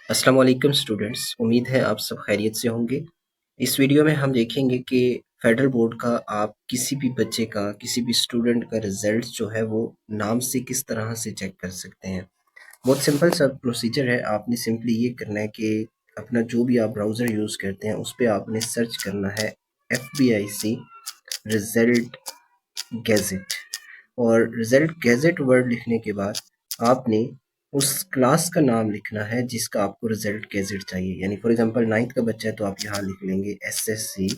अस्सलाम वालेकुम स्टूडेंट्स, उम्मीद है आप सब खैरियत से होंगे। इस वीडियो में हम देखेंगे कि फेडरल बोर्ड का आप किसी भी बच्चे का, किसी भी स्टूडेंट का रिजल्ट जो है वो नाम से किस तरह से चेक कर सकते हैं। बहुत सिंपल सा प्रोसीजर है। आपने सिंपली ये करना है कि अपना जो भी आप ब्राउज़र यूज़ करते हैं उस पे आपने सर्च करना है FBIC रिजल्ट गैजेट। और रिजल्ट गैजेट वर्ड लिखने के बाद आपने उस क्लास का नाम लिखना है जिसका आपको रिजल्ट गैजेट चाहिए। यानी फॉर एग्जांपल 9th का बच्चा है तो आप यहाँ लिख लेंगे SSC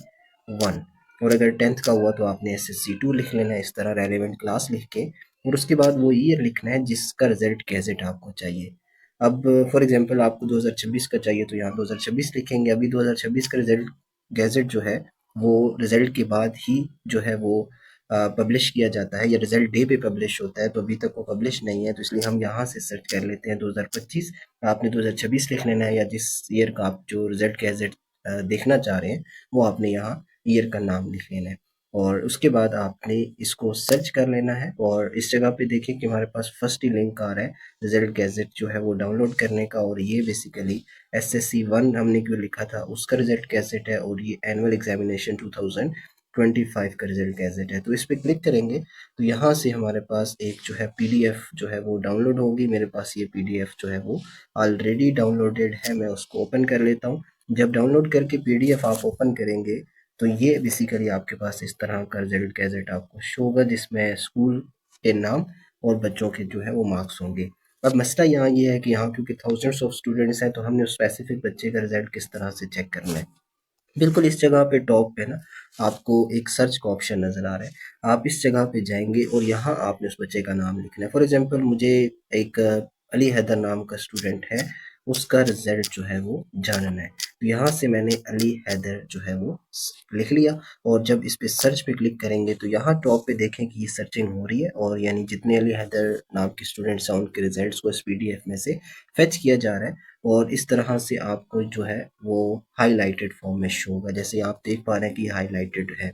1, और अगर 10th का हुआ तो आपने SSC 2 लिख लेना है, इस तरह रेलेवेंट क्लास लिख के। और उसके बाद वो ईयर लिखना है जिसका रिजल्ट गैजेट आपको चाहिए। अब फॉर एग्जांपल आपको 2026 का चाहिए तो यहाँ 2026 लिखेंगे। अभी 2026 का रिजल्ट गैजेट जो है वो रिजल्ट के बाद ही जो है वो पब्लिश किया जाता है, या रिजल्ट डे पे पब्लिश होता है, तो अभी तक वो पब्लिश नहीं है, तो इसलिए हम यहाँ से सर्च कर लेते हैं 2025। आपने 2026 लिख लेना है, या जिस ईयर का आप जो रिजल्ट गैजेट देखना चाह रहे हैं वो आपने यहाँ ईयर का नाम लिख लेना है। और उसके बाद आपने इसको सर्च कर लेना है, और इस जगह पे देखिए कि हमारे पास फर्स्ट ही लिंक आ रहा है रिजल्ट गैजेट जो है वो डाउनलोड करने का। और ये बेसिकली SSC 1 हमने क्यों लिखा था उसका रिजल्ट गैजेट है, और ये एनुअल एग्जामिनेशन 2025 का रिजल्ट गैजेट है। तो इस पर क्लिक करेंगे तो यहाँ से हमारे पास एक जो है PDF जो है वो डाउनलोड होगी। मेरे पास ये PDF जो है वो ऑलरेडी डाउनलोडेड है, मैं उसको ओपन कर लेता हूँ। जब डाउनलोड करके PDF आप ओपन करेंगे तो ये बेसिकली आपके पास इस तरह का रिजल्ट गैजेट आपको शो होगा, जिसमें स्कूल के नाम और बच्चों के जो है वो मार्क्स होंगे। अब मसला यहाँ ये है कि यहाँ क्योंकि थाउजेंड्स ऑफ स्टूडेंट्स हैं तो हमने उस स्पेसिफिक बच्चे का रिजल्ट किस तरह से चेक करना है। बिल्कुल इस जगह पे टॉप पे ना आपको एक सर्च का ऑप्शन नज़र आ रहा है। आप इस जगह पे जाएंगे और यहाँ आपने उस बच्चे का नाम लिखना है। फॉर एग्जांपल मुझे एक अली हैदर नाम का स्टूडेंट है, उसका रिजल्ट जो है वो जानना है। तो यहाँ से मैंने अली हैदर जो है वो लिख लिया। और जब इस पे सर्च पे क्लिक करेंगे तो यहाँ टॉप पे देखें कि ये सर्चिंग हो रही है, और यानी जितने अली हैदर नाम के स्टूडेंट्स हैं उनके रिजल्ट्स को इस PDF में से फेच किया जा रहा है। और इस तरह से आपको जो है वो हाइलाइटेड फॉर्म में शो होगा, जैसे आप देख पा रहे हैं कि हाइलाइटेड है।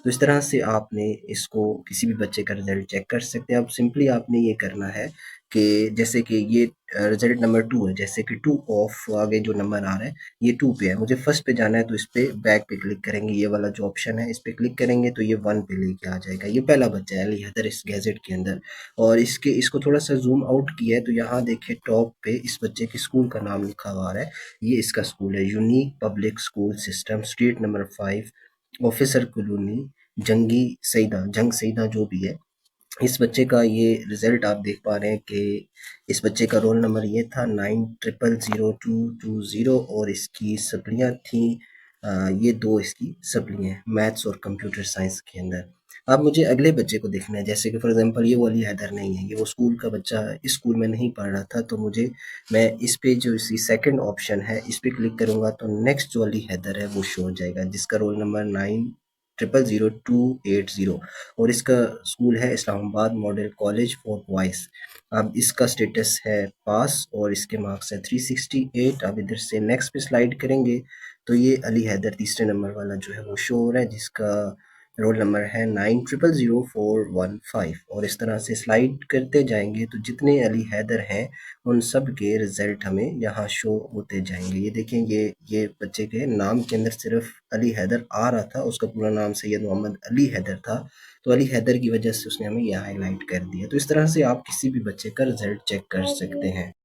तो इस तरह से आपने इसको किसी भी बच्चे का रिजल्ट चेक कर सकते हैं। अब सिंपली आपने ये करना है कि जैसे कि ये रिजल्ट नंबर 2 है, जैसे कि 2 ऑफ आगे जो नंबर आ रहा है ये 2 पे है, मुझे फर्स्ट पे जाना है तो इस पे बैक पे क्लिक करेंगे, ये वाला जो ऑप्शन है इस पे क्लिक करेंगे तो ये 1 पे लेके आ जाएगा। ये पहला बच्चा है अली हैदर इस गैजेट के अंदर। और इसको थोड़ा सा जूम आउट किया है तो यहाँ देखिए टॉप पे इस बच्चे के स्कूल का नाम लिखा हुआ है। ये इसका स्कूल है, unique public school system, street number 5, officer colony, जंग सईदा जो भी है। इस बच्चे का ये रिजल्ट आप देख पा रहे हैं कि इस बच्चे का रोल नंबर ये था 90000220, और इसकी सप्लियाँ थी ये 2 इसकी सप्लियाँ हैं मैथ्स और कंप्यूटर साइंस के अंदर। अब मुझे अगले बच्चे को देखना है, जैसे कि फॉर एग्जांपल ये वो अली हैदर नहीं है, ये वो स्कूल का बच्चा है, इस स्कूल में नहीं पढ़ रहा था, तो मैं इस पे जो इसी सेकंड ऑप्शन है इस पे क्लिक करूंगा तो नेक्स्ट जो अली हैदर है वो शो हो जाएगा, जिसका रोल नंबर 90000280, और इसका स्कूल है Islamabad model college for boys. अब इसका स्टेटस है पास और इसके मार्क्स हैं 368। अब इधर से नेक्स्ट पे स्लाइड करेंगे तो ये अली हैदर तीसरे नंबर वाला जो है वो शो हो रहा है, जिसका रोल नंबर है 900415। और इस तरह से स्लाइड करते जाएंगे तो जितने अली हैदर हैं उन सब के रिजल्ट हमें यहाँ शो होते जाएंगे। ये देखें, ये बच्चे के नाम के अंदर सिर्फ अली हैदर आ रहा था, उसका पूरा नाम सैयद मोहम्मद अली हैदर था, तो अली हैदर की वजह से उसने हमें यह हाईलाइट कर दिया। तो इस तरह से आप किसी भी बच्चे का रिजल्ट चेक कर सकते हैं।